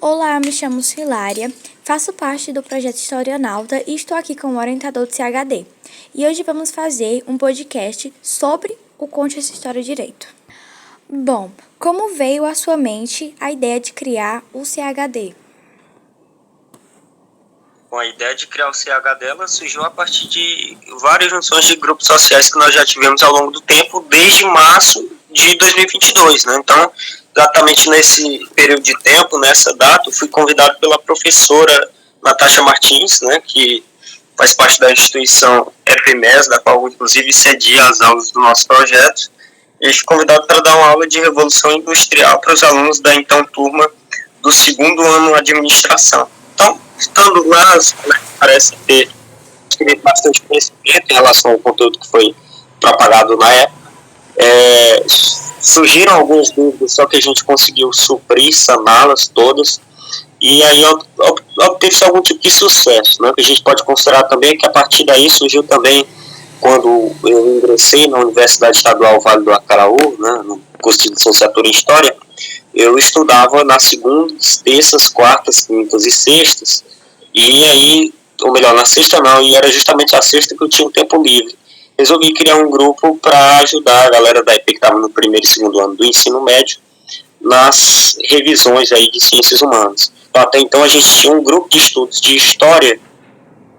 Olá, me chamo Hilária, faço parte do projeto Historionauta e estou aqui como orientador do CHD. E hoje vamos fazer um podcast sobre o Conte essa História Direito. Bom, como veio à sua mente a ideia de criar o CHD? Bom, a ideia de criar o CHD ela surgiu a partir de várias junções de grupos sociais que nós já tivemos ao longo do tempo, desde março de 2022, né? Então, exatamente nesse período de tempo, nessa data, eu fui convidado pela professora Natasha Martins, né, que faz parte da instituição EPMES, da qual inclusive cedia as aulas do nosso projeto, e fui convidado para dar uma aula de Revolução Industrial para os alunos da então turma do segundo ano de administração. Então, estando lá, parece ter bastante conhecimento em relação ao conteúdo que foi propagado na época. Surgiram algumas dúvidas, só que a gente conseguiu suprir, saná-las todas, e aí obteve-se algum tipo de sucesso, né? Que a gente pode considerar também que a partir daí surgiu também, quando eu ingressei na Universidade Estadual Vale do Acaraú, né, no curso de licenciatura em História, eu estudava nas segundas, terças, quartas, quintas e sextas, e aí, ou melhor, na sexta não, e era justamente a sexta que eu tinha um tempo livre. Resolvi criar um grupo para ajudar a galera da EP que estava no primeiro e segundo ano do ensino médio nas revisões aí de ciências humanas. Então, até então a gente tinha um grupo de estudos de história,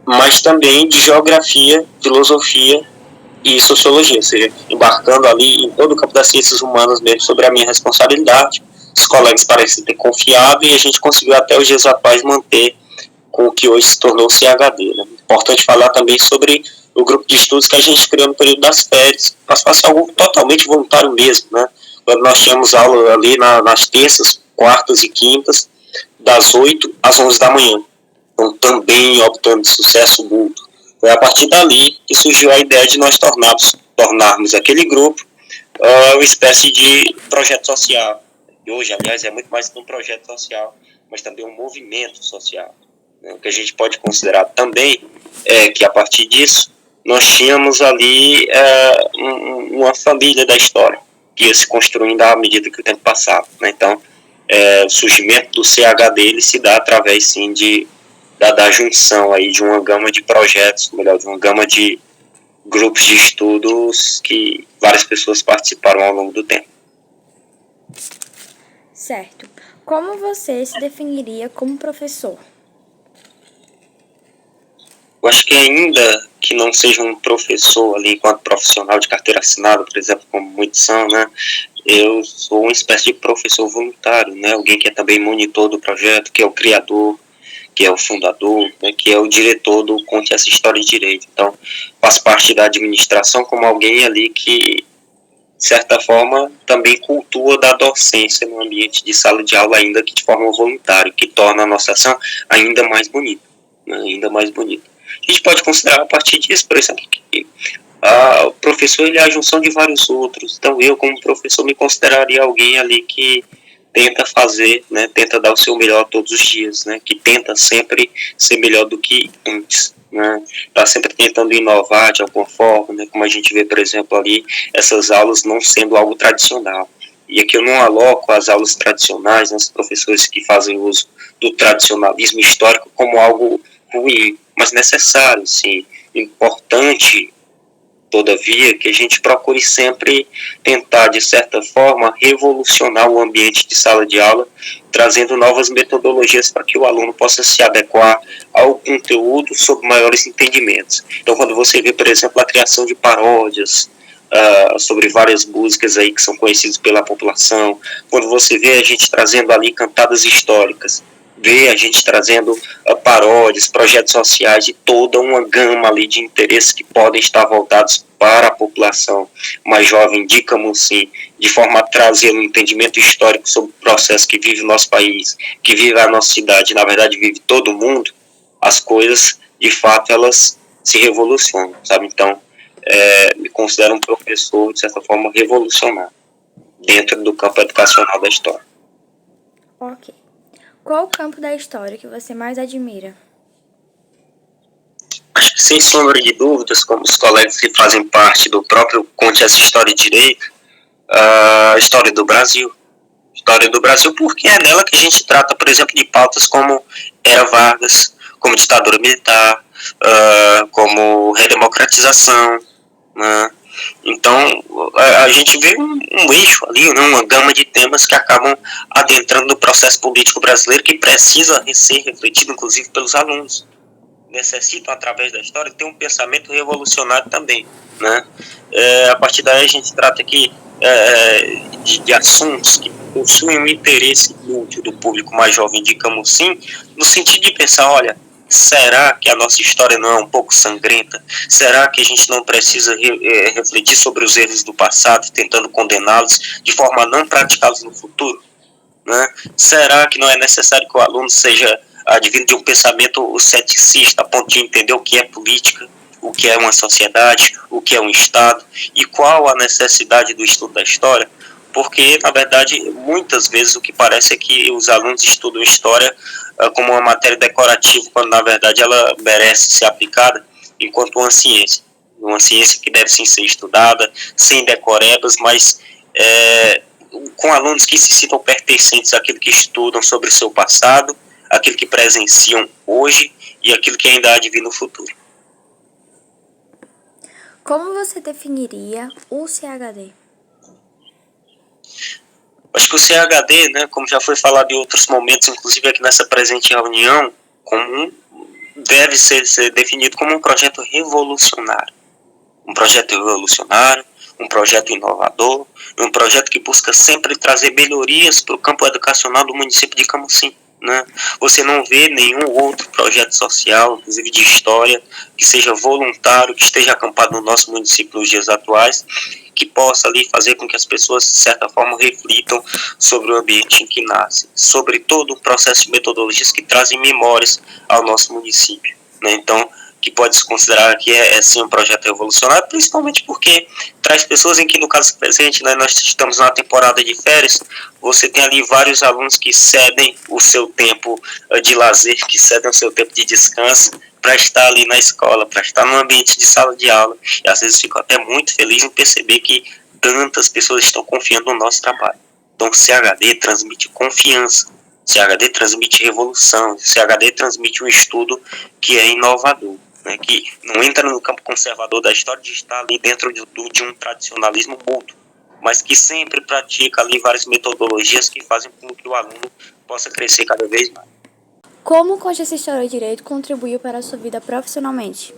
mas também de geografia, filosofia e sociologia, ou seja, embarcando ali em todo o campo das ciências humanas mesmo sobre a minha responsabilidade. Os colegas parecem ter confiado e a gente conseguiu até os dias atuais manter com o que hoje se tornou o CHD. Né? Importante falar também sobre o grupo de estudos que a gente criou no período das férias, para ser algo totalmente voluntário mesmo. Né? Quando nós tínhamos aula ali nas terças, quartas e quintas, das 8 às 11 da manhã. Então, também obtendo sucesso mútuo. Foi a partir dali que surgiu a ideia de nós tornarmos aquele grupo uma espécie de projeto social. E hoje, aliás, é muito mais que um projeto social, mas também um movimento social. O que a gente pode considerar também é que, a partir disso, nós tínhamos ali uma família da história, que ia se construindo à medida que o tempo passava. Né? Então, o surgimento do CHD ele se dá através, sim, da junção aí de uma gama de projetos, melhor, de uma gama de grupos de estudos que várias pessoas participaram ao longo do tempo. Certo. Como você se definiria como professor? Eu acho que ainda que não seja um professor ali, enquanto profissional de carteira assinada, por exemplo, como muitos são, né? Eu sou uma espécie de professor voluntário, né? Alguém que é também monitor do projeto, que é o criador, que é o fundador, né? Que é o diretor do Conte essa História de Direito. Então, faço parte da administração como alguém ali que, de certa forma, também cultua da docência no ambiente de sala de aula, ainda que de forma voluntária, que torna a nossa ação ainda mais bonita, né? Ainda mais bonita. A gente pode considerar a partir disso, por exemplo, que o professor ele é a junção de vários outros. Então eu, como professor, me consideraria alguém ali que tenta fazer, né, tenta dar o seu melhor todos os dias, né, que tenta sempre ser melhor do que antes. Né, tá sempre tentando inovar de alguma forma, né, como a gente vê, por exemplo, ali, essas aulas não sendo algo tradicional. E aqui eu não aloco as aulas tradicionais, né, os professores que fazem uso do tradicionalismo histórico como algo ruim, mas necessário, sim, importante, todavia, que a gente procure sempre tentar, de certa forma, revolucionar o ambiente de sala de aula, trazendo novas metodologias para que o aluno possa se adequar ao conteúdo sob maiores entendimentos. Então, quando você vê, por exemplo, a criação de paródias sobre várias músicas aí que são conhecidas pela população, quando você vê a gente trazendo ali cantadas históricas, vê a gente trazendo paródias, projetos sociais e toda uma gama ali de interesses que podem estar voltados para a população mais jovem, digamos assim, de forma a trazer um entendimento histórico sobre o processo que vive o nosso país, que vive a nossa cidade, na verdade vive todo mundo, as coisas, de fato, elas se revolucionam, sabe? Então, me considero um professor, de certa forma, revolucionário dentro do campo educacional da história. Ok. Qual o campo da história que você mais admira? Acho que, sem sombra de dúvidas, como os colegas que fazem parte do próprio Conte essa História de Direito, a história do Brasil. A história do Brasil, porque é nela que a gente trata, por exemplo, de pautas como Era Vargas, como ditadura militar, como redemocratização, né? Então, a gente vê um eixo ali, né, uma gama de temas que acabam adentrando no processo político brasileiro que precisa ser refletido, inclusive, pelos alunos. Necessitam, através da história, ter um pensamento revolucionário também, né? A partir daí a gente trata aqui de assuntos que possuem um interesse mútuo do público mais jovem, digamos assim, no sentido de pensar, olha, será que a nossa história não é um pouco sangrenta? Será que a gente não precisa refletir sobre os erros do passado, tentando condená-los de forma a não praticá-los no futuro? Né? Será que não é necessário que o aluno seja advindo de um pensamento ceticista, a ponto de entender o que é política, o que é uma sociedade, o que é um Estado e qual a necessidade do estudo da história? Porque, na verdade, muitas vezes o que parece é que os alunos estudam história como uma matéria decorativa, quando, na verdade, ela merece ser aplicada enquanto uma ciência que deve sim ser estudada, sem decorebas, mas com alunos que se sintam pertencentes àquilo que estudam sobre o seu passado, aquilo que presenciam hoje e aquilo que ainda há de vir no futuro. Como você definiria o CHD? Acho que o CHD, né, como já foi falado em outros momentos, inclusive aqui nessa presente reunião, deve ser definido como um projeto revolucionário. Um projeto revolucionário, um projeto inovador, um projeto que busca sempre trazer melhorias para o campo educacional do município de Camusim. Né? Você não vê nenhum outro projeto social, inclusive de história, que seja voluntário, que esteja acampado no nosso município nos dias atuais, que possa ali fazer com que as pessoas, de certa forma, reflitam sobre o ambiente em que nascem, sobre todo o processo de metodologias que trazem memórias ao nosso município. Né? Então, que pode se considerar que sim um projeto revolucionário, principalmente porque traz pessoas em que, no caso presente, né, nós estamos na temporada de férias, você tem ali vários alunos que cedem o seu tempo de lazer, que cedem o seu tempo de descanso para estar ali na escola, para estar no ambiente de sala de aula, e às vezes fico até muito feliz em perceber que tantas pessoas estão confiando no nosso trabalho. Então o CHD transmite confiança, o CHD transmite revolução, o CHD transmite um estudo que é inovador, né, que não entra no campo conservador da história de estar ali dentro de um tradicionalismo mútuo, mas que sempre pratica ali várias metodologias que fazem com que o aluno possa crescer cada vez mais. Como o Consciência História e Direito contribuiu para a sua vida profissionalmente?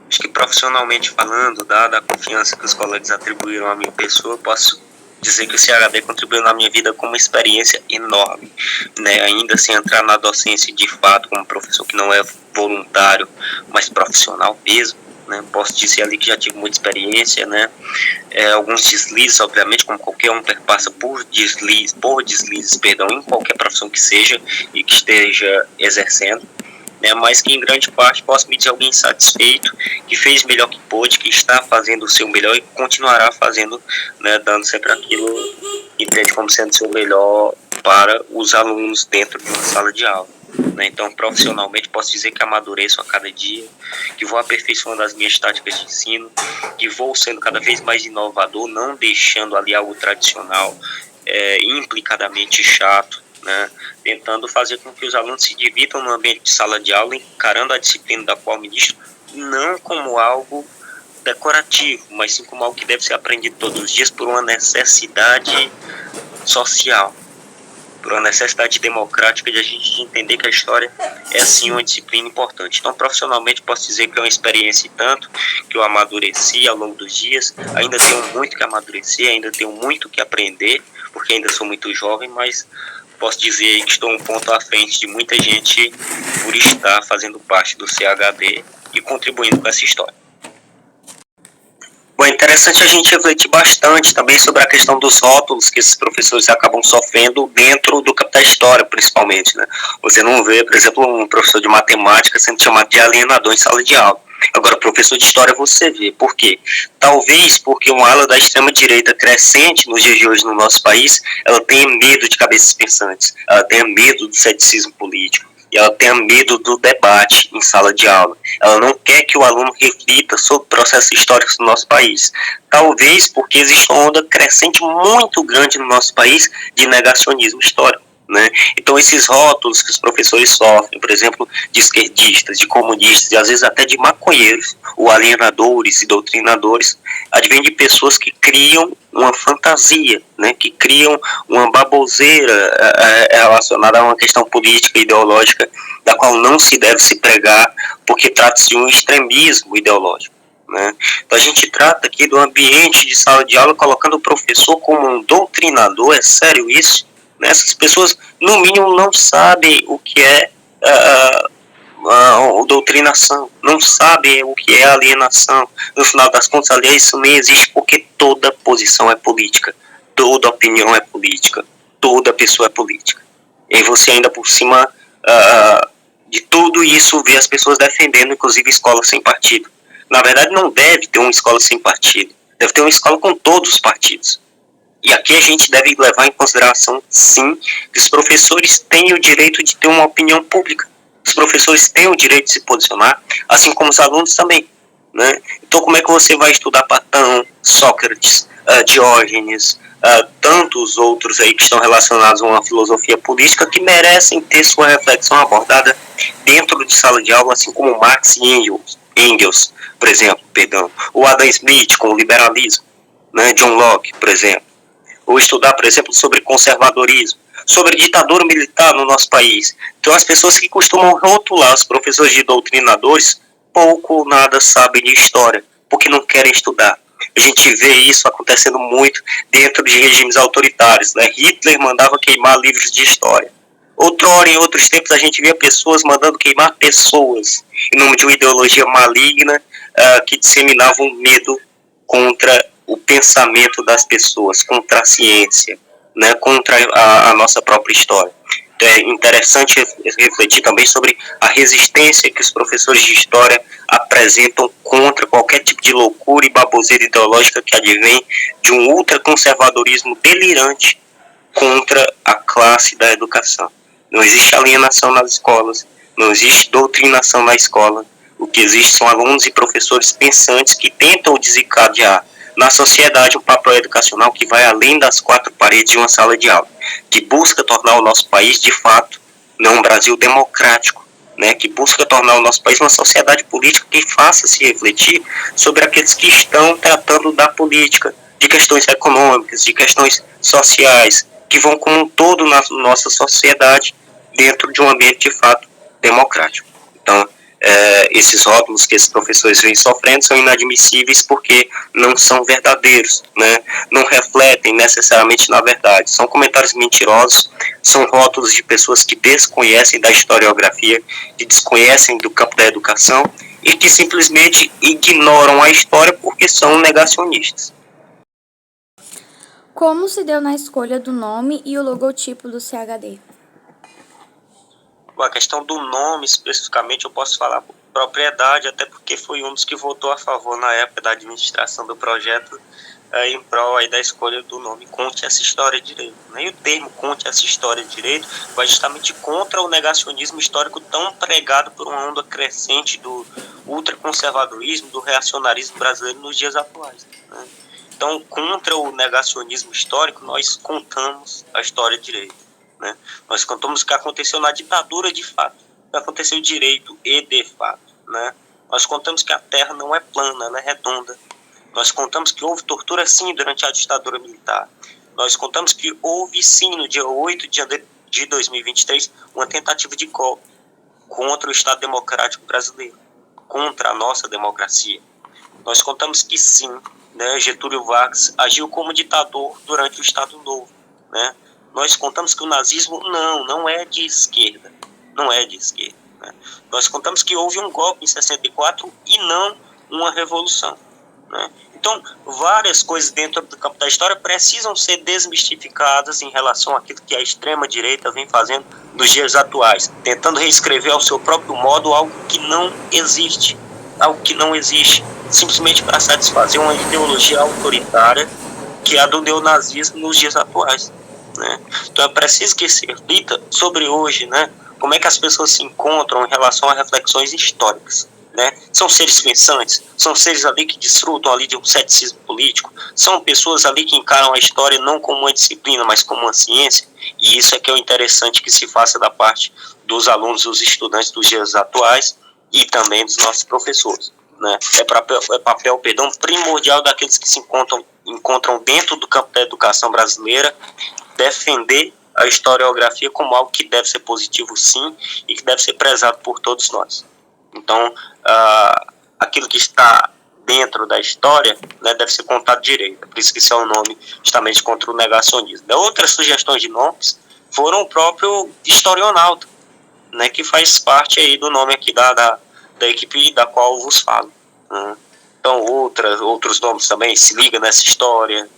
Acho que profissionalmente falando, dada a confiança que os colegas atribuíram à minha pessoa, posso dizer que o CHD contribuiu na minha vida com uma experiência enorme, né? Ainda sem entrar na docência de fato, como professor que não é voluntário, mas profissional mesmo, né? Posso dizer ali que já tive muita experiência, né? Alguns deslizes, obviamente, como qualquer um passa por deslizes, em qualquer profissão que seja e que esteja exercendo, né, mas que em grande parte posso me dizer alguém satisfeito, que fez o melhor que pôde, que está fazendo o seu melhor e continuará fazendo, né, dando sempre aquilo que entende como sendo o seu melhor para os alunos dentro de uma sala de aula. Né? Então, profissionalmente, posso dizer que amadureço a cada dia, que vou aperfeiçoando as minhas táticas de ensino, que vou sendo cada vez mais inovador, não deixando ali algo tradicional, implicadamente chato, né, tentando fazer com que os alunos se divirtam no ambiente de sala de aula, encarando a disciplina da qual ministro, não como algo decorativo, mas sim como algo que deve ser aprendido todos os dias por uma necessidade social, por uma necessidade democrática de a gente entender que a história é sim uma disciplina importante. Então, profissionalmente, posso dizer que é uma experiência e tanto que eu amadureci ao longo dos dias, ainda tenho muito que amadurecer, ainda tenho muito que aprender, porque ainda sou muito jovem, mas posso dizer que estou um ponto à frente de muita gente por estar fazendo parte do CHD e contribuindo com essa história. Bom, é interessante a gente refletir bastante também sobre a questão dos rótulos que esses professores acabam sofrendo dentro do campo da história, principalmente, né? Você não vê, por exemplo, um professor de matemática sendo chamado de alienador em sala de aula. Agora, professor de história você vê. Por quê? Talvez porque uma ala da extrema-direita crescente nos dias de hoje no nosso país, ela tenha medo de cabeças pensantes, ela tenha medo do ceticismo político, e ela tem medo do debate em sala de aula. Ela não quer que o aluno reflita sobre processos históricos do nosso país. Talvez porque existe uma onda crescente muito grande no nosso país de negacionismo histórico, né? Então esses rótulos que os professores sofrem, por exemplo, de esquerdistas, de comunistas e às vezes até de maconheiros, ou alienadores e doutrinadores, advém de pessoas que criam uma fantasia, né, que criam uma baboseira relacionada a uma questão política e ideológica da qual não se deve se pregar, porque trata-se de um extremismo ideológico, né? Então a gente trata aqui do ambiente de sala de aula colocando o professor como um doutrinador. É sério isso? Né? Essas pessoas, no mínimo, não sabem o que é doutrinação, não sabem o que é alienação. No final das contas, aliás, isso nem existe, porque toda posição é política, toda opinião é política, toda pessoa é política. E você ainda por cima de tudo isso vê as pessoas defendendo, inclusive, escola sem partido. Na verdade, não deve ter uma escola sem partido, deve ter uma escola com todos os partidos. E aqui a gente deve levar em consideração, sim, que os professores têm o direito de ter uma opinião pública. Os professores têm o direito de se posicionar, assim como os alunos também, né? Então, como é que você vai estudar Platão, Sócrates, Diógenes, tantos outros aí que estão relacionados a uma filosofia política que merecem ter sua reflexão abordada dentro de sala de aula, assim como Marx e Engels, por exemplo, ou Adam Smith com o liberalismo, né? John Locke, por exemplo. Ou estudar, por exemplo, sobre conservadorismo, sobre ditadura militar no nosso país. Então, as pessoas que costumam rotular os professores de doutrinadores, pouco ou nada sabem de história, porque não querem estudar. A gente vê isso acontecendo muito dentro de regimes autoritários, né? Hitler mandava queimar livros de história. Outrora, em outros tempos, a gente via pessoas mandando queimar pessoas, em nome de uma ideologia maligna que disseminava um medo contra o pensamento das pessoas, contra a ciência, né, contra a nossa própria história. Então é interessante refletir também sobre a resistência que os professores de história apresentam contra qualquer tipo de loucura e baboseira ideológica que advém de um ultraconservadorismo delirante contra a classe da educação. Não existe alienação nas escolas, não existe doutrinação na escola. O que existe são alunos e professores pensantes que tentam desencadear na sociedade um papel educacional que vai além das quatro paredes de uma sala de aula, que busca tornar o nosso país, de fato, um Brasil democrático, né, que busca tornar o nosso país uma sociedade política que faça se refletir sobre aqueles que estão tratando da política, de questões econômicas, de questões sociais, que vão como um todo na nossa sociedade dentro de um ambiente, de fato, democrático. Então, esses rótulos que esses professores vêm sofrendo são inadmissíveis porque não são verdadeiros, né? Não refletem necessariamente na verdade. São comentários mentirosos, são rótulos de pessoas que desconhecem da historiografia, que desconhecem do campo da educação e que simplesmente ignoram a história porque são negacionistas. Como se deu na escolha do nome e o logotipo do CHD? A questão do nome, especificamente, eu posso falar por propriedade, até porque foi um dos que votou a favor na época da administração do projeto em prol aí da escolha do nome Conte essa História de Direito. E o termo Conte essa História de Direito vai justamente contra o negacionismo histórico tão pregado por uma onda crescente do ultraconservadorismo, do reacionarismo brasileiro nos dias atuais, né? Então, contra o negacionismo histórico, nós contamos a história de direito. Né? Nós contamos o que aconteceu na ditadura de fato, o que aconteceu direito e de fato, né? Nós contamos que a terra não é plana, ela é redonda. Nós contamos que houve tortura sim durante a ditadura militar. Nós contamos que houve sim no dia 8 de janeiro de 2023 uma tentativa de golpe contra o Estado Democrático Brasileiro, contra a nossa democracia. Nós contamos que sim, né, Getúlio Vargas agiu como ditador durante o Estado Novo, né? Nós contamos que o nazismo não é de esquerda, não é de esquerda, né? Nós contamos que houve um golpe em 64 e não uma revolução, né? Então, várias coisas dentro do campo da história precisam ser desmistificadas em relação àquilo que a extrema-direita vem fazendo nos dias atuais, tentando reescrever ao seu próprio modo algo que não existe, simplesmente para satisfazer uma ideologia autoritária que é a do neonazismo nos dias atuais. né? Então é preciso que se reflita sobre hoje, né? Como é que as pessoas se encontram em relação a reflexões históricas, né? São seres pensantes, são seres ali que desfrutam ali de um ceticismo político, são pessoas ali que encaram a história não como uma disciplina, mas como uma ciência, e isso é que é o interessante que se faça da parte dos alunos, dos estudantes dos dias atuais e também dos nossos professores, né? É papel primordial daqueles que se encontram dentro do campo da educação brasileira, defender a historiografia como algo que deve ser positivo, sim, e que deve ser prezado por todos nós. Então, aquilo que está dentro da história, né, deve ser contado direito. Por isso que esse é o nome justamente contra o negacionismo. Outras sugestões de nomes foram o próprio historionauta, né, que faz parte aí do nome aqui da equipe da qual eu vos falo. Né? Então, outros nomes também se ligam nessa história,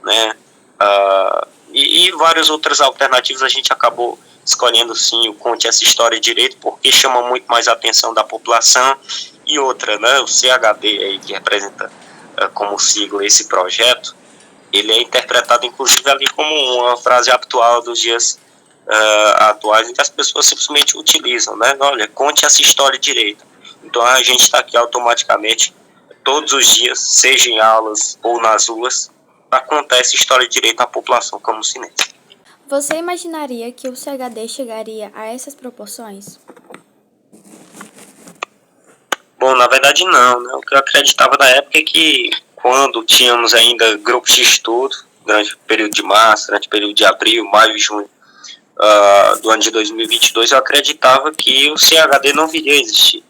né? E várias outras alternativas a gente acabou escolhendo sim o Conte Essa História Direito, porque chama muito mais a atenção da população. E outra, né, o CHD aí, que representa como sigla esse projeto, ele é interpretado inclusive ali como uma frase habitual dos dias atuais, em que as pessoas simplesmente utilizam, né? Olha, conte essa história direito. Então a gente está aqui automaticamente todos os dias, seja em aulas ou nas ruas, para contar essa história direito à população como cinema. Você imaginaria que o CHD chegaria a essas proporções? Bom, na verdade não, né? O que eu acreditava na época é que quando tínhamos ainda grupos de estudo, durante o período de março, durante o período de abril, maio e junho do ano de 2022, eu acreditava que o CHD não viria a existir.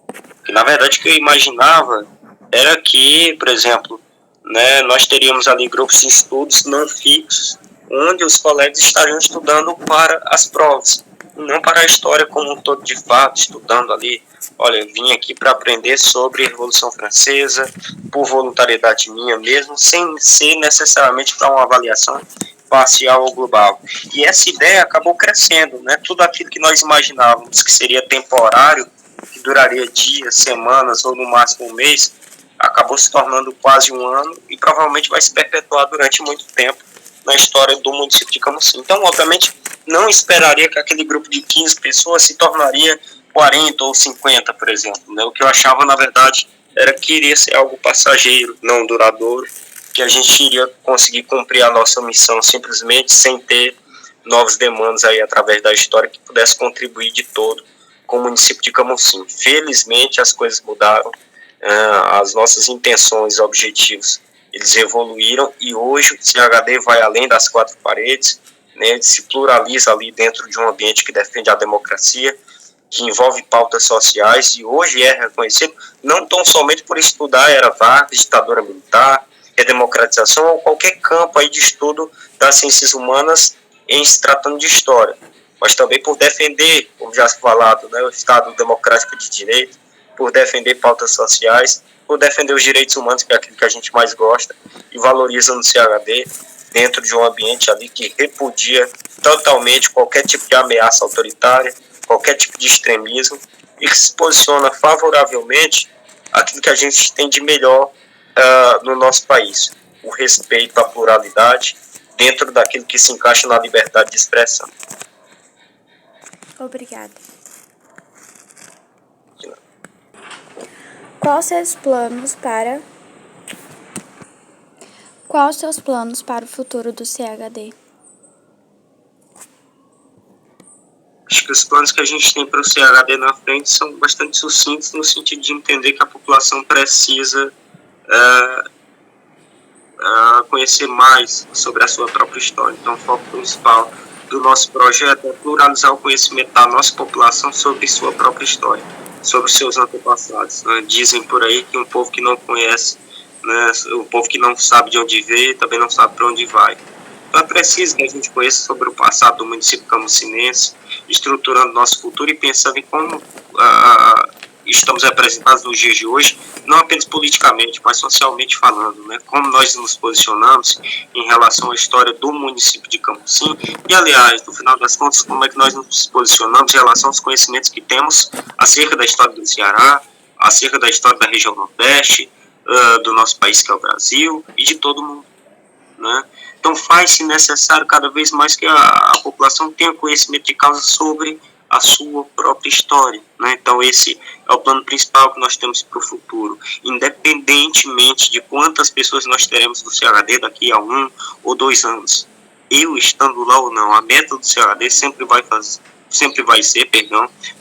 Porque, na verdade, o que eu imaginava era que, por exemplo, né, nós teríamos ali grupos de estudos não fixos, onde os colegas estariam estudando para as provas, não para a história como um todo de fato, estudando ali, olha, eu vim aqui para aprender sobre a Revolução Francesa, por voluntariedade minha mesmo, sem ser necessariamente para uma avaliação parcial ou global. E essa ideia acabou crescendo, né? Tudo aquilo que nós imaginávamos que seria temporário, que duraria dias, semanas ou no máximo um mês, acabou se tornando quase um ano e provavelmente vai se perpetuar durante muito tempo na história do município de Camusim. Então, obviamente, não esperaria que aquele grupo de 15 pessoas se tornaria 40 ou 50, por exemplo. Né? O que eu achava, na verdade, era que iria ser algo passageiro, não duradouro, que a gente iria conseguir cumprir a nossa missão simplesmente sem ter novas demandas aí através da história que pudesse contribuir de todo com o município de Camusim. Felizmente, as coisas mudaram, as nossas intenções, objetivos, eles evoluíram e hoje o CHD vai além das quatro paredes, né, se pluraliza ali dentro de um ambiente que defende a democracia, que envolve pautas sociais e hoje é reconhecido não tão somente por estudar a era Vargas, ditadura militar, redemocratização ou qualquer campo aí de estudo das ciências humanas em se tratando de história, mas também por defender, como já falado, né, o Estado democrático de direito, por defender pautas sociais, por defender os direitos humanos, que é aquilo que a gente mais gosta e valoriza no CHD, dentro de um ambiente ali que repudia totalmente qualquer tipo de ameaça autoritária, qualquer tipo de extremismo, e que se posiciona favoravelmente aquilo que a gente tem de melhor no nosso país, o respeito à pluralidade, dentro daquilo que se encaixa na liberdade de expressão. Obrigada. Quais seus planos para o futuro do CHD? Acho que os planos que a gente tem para o CHD na frente são bastante sucintos no sentido de entender que a população precisa conhecer mais sobre a sua própria história. Então, o foco principal do nosso projeto é pluralizar o conhecimento da nossa população sobre sua própria história, sobre seus antepassados. Né? Dizem por aí que um povo que não conhece, né, um povo que não sabe de onde veio, também não sabe para onde vai. Então é preciso que a gente conheça sobre o passado do município camusinense, estruturando nosso futuro e pensando em como estamos representados nos dias de hoje, não apenas politicamente, mas socialmente falando, né? Como nós nos posicionamos em relação à história do município de Camusim e, aliás, no final das contas, como é que nós nos posicionamos em relação aos conhecimentos que temos acerca da história do Ceará, acerca da história da região Nordeste, do nosso país, que é o Brasil, e de todo mundo, né? Então faz-se necessário cada vez mais que a população tenha conhecimento de causa sobre a sua própria história, né? Então esse é o plano principal que nós temos para o futuro, independentemente de quantas pessoas nós teremos do CHD daqui a 1 ou 2 anos. Eu estando lá ou não, a meta do CHD sempre vai ser,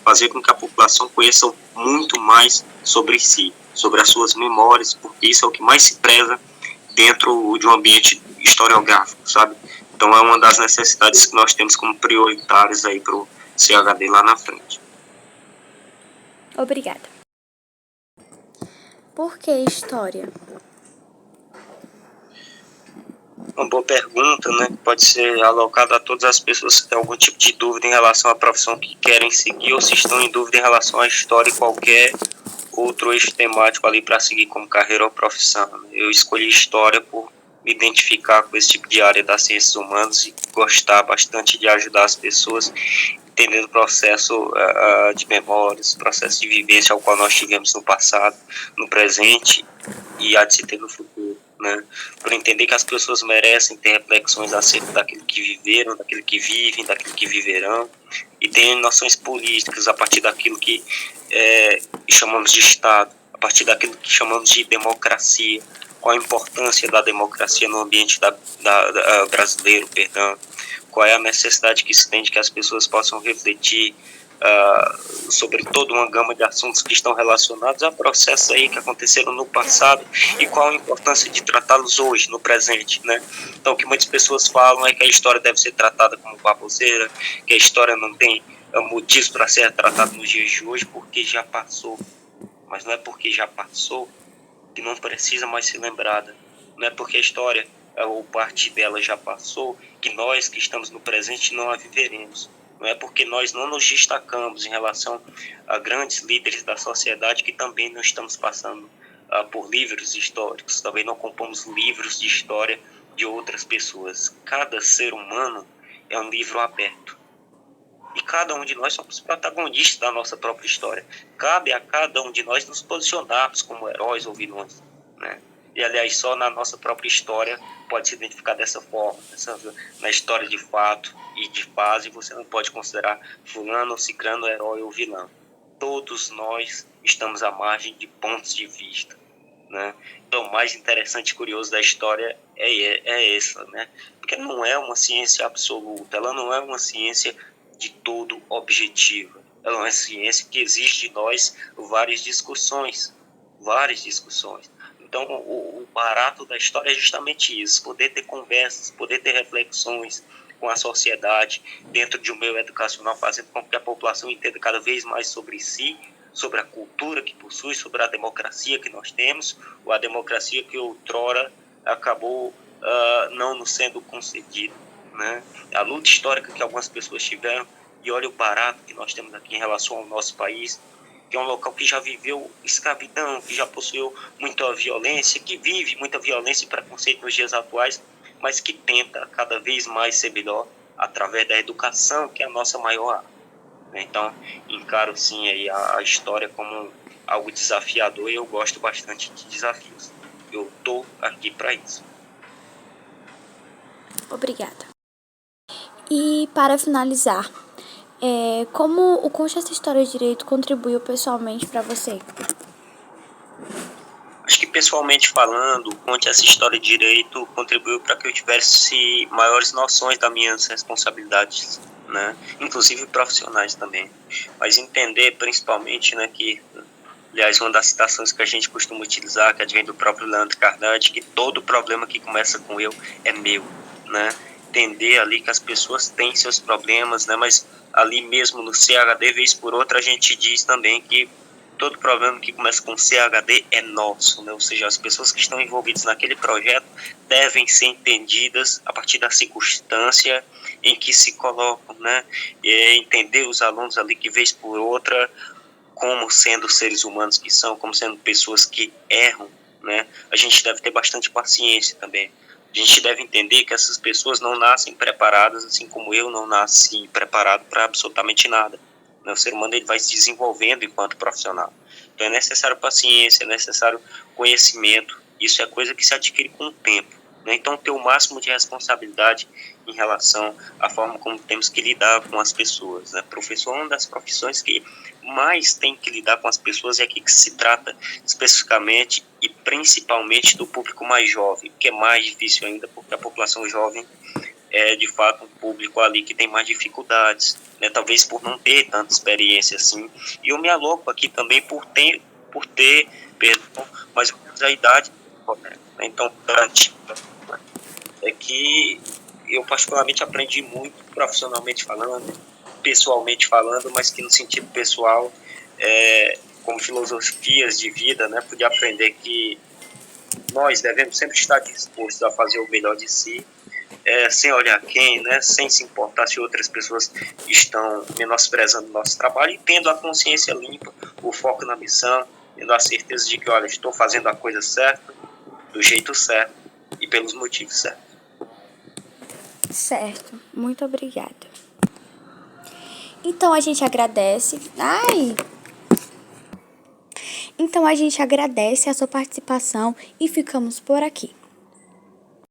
fazer com que a população conheça muito mais sobre si, sobre as suas memórias, porque isso é o que mais se preza dentro de um ambiente historiográfico, sabe? Então é uma das necessidades que nós temos como prioritárias aí para o CHD lá na frente. Obrigada. Por que história? Uma boa pergunta, né? Que pode ser alocada a todas as pessoas que têm algum tipo de dúvida em relação à profissão que querem seguir ou se estão em dúvida em relação à história e qualquer outro eixo temático ali para seguir como carreira ou profissão. Eu escolhi história por me identificar com esse tipo de área das ciências humanas e gostar bastante de ajudar as pessoas entendendo o processo de memórias, processo de vivência ao qual nós tivemos no passado, no presente e há de se ter no futuro, né? Para entender que as pessoas merecem ter reflexões acerca daquilo que viveram, daquilo que vivem, daquilo que viverão e ter noções políticas a partir daquilo que chamamos de Estado, a partir daquilo que chamamos de democracia, qual a importância da democracia no ambiente brasileiro, qual é a necessidade que se tem de que as pessoas possam refletir sobre toda uma gama de assuntos que estão relacionados a processos aí que aconteceram no passado e qual a importância de tratá-los hoje, no presente, né? Então, o que muitas pessoas falam é que a história deve ser tratada como baboseira, que a história não tem motivos para ser tratada nos dias de hoje porque já passou. Mas não é porque já passou que não precisa mais ser lembrada. Não é porque a história ou parte dela já passou que nós que estamos no presente não a viveremos. Não é porque nós não nos destacamos em relação a grandes líderes da sociedade que também não estamos passando por livros históricos, também não compomos livros de história de outras pessoas. Cada ser humano é um livro aberto. E cada um de nós somos protagonistas da nossa própria história. Cabe a cada um de nós nos posicionarmos como heróis ou vilões, né? E, aliás, só na nossa própria história pode se identificar dessa forma. Na história de fato e de fase, você não pode considerar fulano ou ciclano herói ou vilão. Todos nós estamos à margem de pontos de vista, né? Então, o mais interessante e curioso da história é essa, né? Porque não é uma ciência absoluta, ela não é uma ciência de todo objetiva. Ela é uma ciência que exige de nós várias discussões. Então, o barato da história é justamente isso, poder ter conversas, poder ter reflexões com a sociedade dentro de um meio educacional, fazendo com que a população entenda cada vez mais sobre si, sobre a cultura que possui, sobre a democracia que nós temos, ou a democracia que outrora acabou não nos sendo concedida, né? A luta histórica que algumas pessoas tiveram, e olha o barato que nós temos aqui em relação ao nosso país, que é um local que já viveu escravidão, que já possuiu muita violência, que vive muita violência e preconceito nos dias atuais, mas que tenta cada vez mais ser melhor através da educação, que é a nossa maior arma. Então, encaro sim aí a história como algo desafiador e eu gosto bastante de desafios. Eu estou aqui para isso. Obrigada. E para finalizar, como o Conte Essa História de Direito contribuiu pessoalmente para você? Acho que pessoalmente falando, Conte Essa História de Direito contribuiu para que eu tivesse maiores noções das minhas responsabilidades, né? Inclusive profissionais também. Mas entender principalmente, né, que, aliás, uma das citações que a gente costuma utilizar, que advém do próprio Leandro Carnage, que todo problema que começa com eu é meu, né? Entender ali que as pessoas têm seus problemas, né? Mas ali mesmo no CHD, vez por outra, a gente diz também que todo problema que começa com CHD é nosso, né? Ou seja, as pessoas que estão envolvidas naquele projeto devem ser entendidas a partir da circunstância em que se colocam, né? E entender os alunos ali que vez por outra como sendo seres humanos que são, como sendo pessoas que erram, né? A gente deve ter bastante paciência também. A gente deve entender que essas pessoas não nascem preparadas, assim como eu não nasci preparado para absolutamente nada. O ser humano ele vai se desenvolvendo enquanto profissional. Então é necessário paciência, é necessário conhecimento. Isso é coisa que se adquire com o tempo. né? Então, ter o máximo de responsabilidade em relação à forma como temos que lidar com as pessoas, né? Professor é uma das profissões que mais tem que lidar com as pessoas, e aqui que se trata especificamente e principalmente do público mais jovem, que é mais difícil ainda, porque a população jovem é de fato um público ali que tem mais dificuldades, né? Talvez por não ter tanta experiência assim. E eu me aloco aqui também por ter, perdão, mais ou menos a idade correta, né? Então, é que eu particularmente aprendi muito profissionalmente falando, pessoalmente falando, mas que no sentido pessoal, como filosofias de vida, né, pude aprender que nós devemos sempre estar dispostos a fazer o melhor de si, sem olhar quem, né, sem se importar se outras pessoas estão menosprezando o nosso trabalho, e tendo a consciência limpa, o foco na missão, tendo a certeza de que, olha, estou fazendo a coisa certa, do jeito certo e pelos motivos certos. Certo, muito obrigada. Então a gente agradece. Então a gente agradece a sua participação e ficamos por aqui.